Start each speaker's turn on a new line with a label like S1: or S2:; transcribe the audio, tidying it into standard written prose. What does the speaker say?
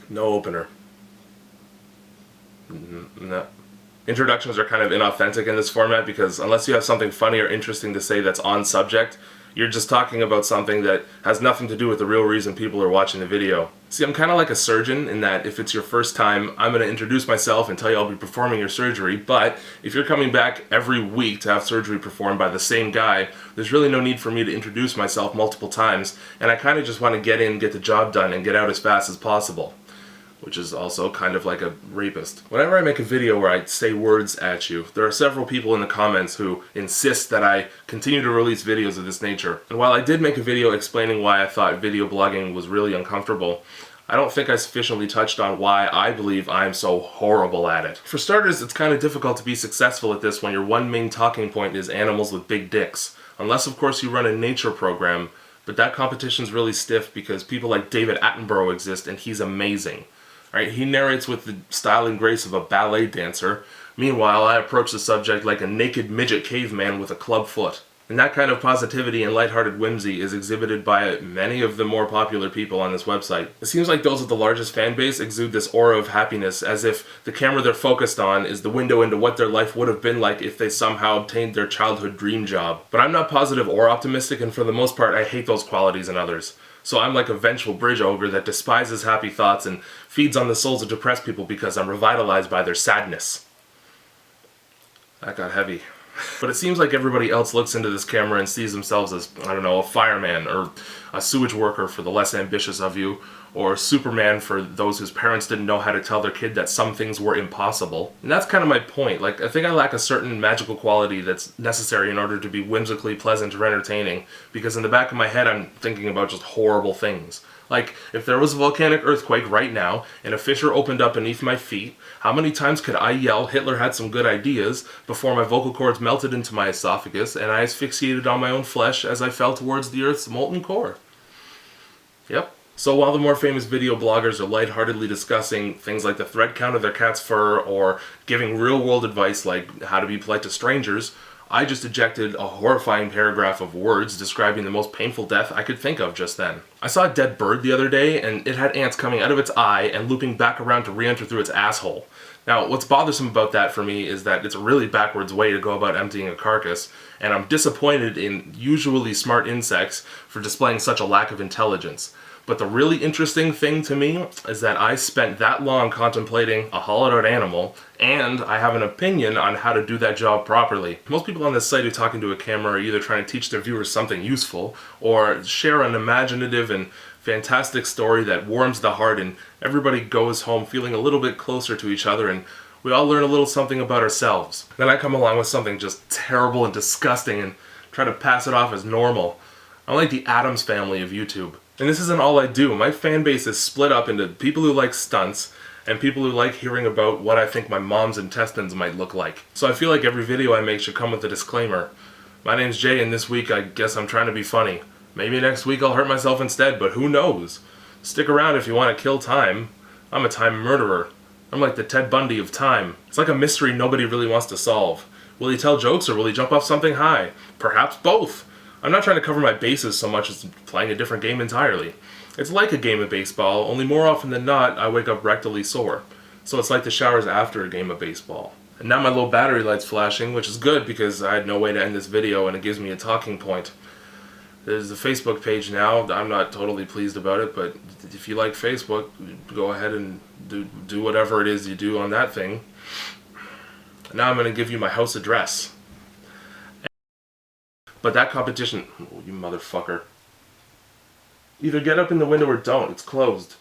S1: No opener. No. Introductions are kind of inauthentic in this format because unless you have something funny or interesting to say that's on subject, you're just talking about something that has nothing to do with the real reason people are watching the video. See, I'm kind of like a surgeon in that if it's your first time, I'm going to introduce myself and tell you I'll be performing your surgery, but if you're coming back every week to have surgery performed by the same guy, there's really no need for me to introduce myself multiple times, and I kind of just want to get in, get the job done, and get out as fast as possible. Which is also kind of like a rapist. Whenever I make a video where I say words at you, there are several people in the comments who insist that I continue to release videos of this nature. And while I did make a video explaining why I thought video blogging was really uncomfortable, I don't think I sufficiently touched on why I believe I'm so horrible at it. For starters, it's kind of difficult to be successful at this when your one main talking point is animals with big dicks. Unless, of course, you run a nature program, but that competition's really stiff because people like David Attenborough exist and he's amazing. Right, he narrates with the style and grace of a ballet dancer. Meanwhile, I approach the subject like a naked midget caveman with a club foot. And that kind of positivity and lighthearted whimsy is exhibited by many of the more popular people on this website. It seems like those with the largest fan base exude this aura of happiness, as if the camera they're focused on is the window into what their life would have been like if they somehow obtained their childhood dream job. But I'm not positive or optimistic, and for the most part, I hate those qualities in others. So I'm like a vengeful bridge ogre that despises happy thoughts and feeds on the souls of depressed people because I'm revitalized by their sadness. That got heavy. But it seems like everybody else looks into this camera and sees themselves as, I don't know, a fireman or a sewage worker for the less ambitious of you, or Superman for those whose parents didn't know how to tell their kid that some things were impossible. And that's kind of my point. Like, I think I lack a certain magical quality that's necessary in order to be whimsically pleasant or entertaining, because in the back of my head I'm thinking about just horrible things. Like, if there was a volcanic earthquake right now, and a fissure opened up beneath my feet, how many times could I yell, "Hitler had some good ideas," before my vocal cords melted into my esophagus, and I asphyxiated on my own flesh as I fell towards the Earth's molten core? Yep. So while the more famous video bloggers are lightheartedly discussing things like the thread count of their cat's fur, or giving real-world advice like how to be polite to strangers, I just ejected a horrifying paragraph of words describing the most painful death I could think of just then. I saw a dead bird the other day, and it had ants coming out of its eye and looping back around to re-enter through its asshole. Now, what's bothersome about that for me is that it's a really backwards way to go about emptying a carcass, and I'm disappointed in usually smart insects for displaying such a lack of intelligence. But the really interesting thing to me is that I spent that long contemplating a hollowed out animal, and I have an opinion on how to do that job properly. Most people on this site who talk into a camera are either trying to teach their viewers something useful, or share an imaginative and fantastic story that warms the heart, and everybody goes home feeling a little bit closer to each other, and we all learn a little something about ourselves. Then I come along with something just terrible and disgusting and try to pass it off as normal. I'm like the Addams Family of YouTube. And this isn't all I do. My fan base is split up into people who like stunts and people who like hearing about what I think my mom's intestines might look like. So I feel like every video I make should come with a disclaimer. My name's Jay, and this week I guess I'm trying to be funny. Maybe next week I'll hurt myself instead, but who knows? Stick around if you want to kill time. I'm a time murderer. I'm like the Ted Bundy of time. It's like a mystery nobody really wants to solve. Will he tell jokes or will he jump off something high? Perhaps both. I'm not trying to cover my bases so much as playing a different game entirely. It's like a game of baseball, only more often than not, I wake up rectally sore. So it's like the showers after a game of baseball. And now my low battery light's flashing, which is good because I had no way to end this video and it gives me a talking point. There's a Facebook page now. I'm not totally pleased about it, but if you like Facebook, go ahead and do whatever it is you do on that thing. Now I'm going to give you my house address. But that competition, oh, you motherfucker. Either get up in the window or don't, it's closed.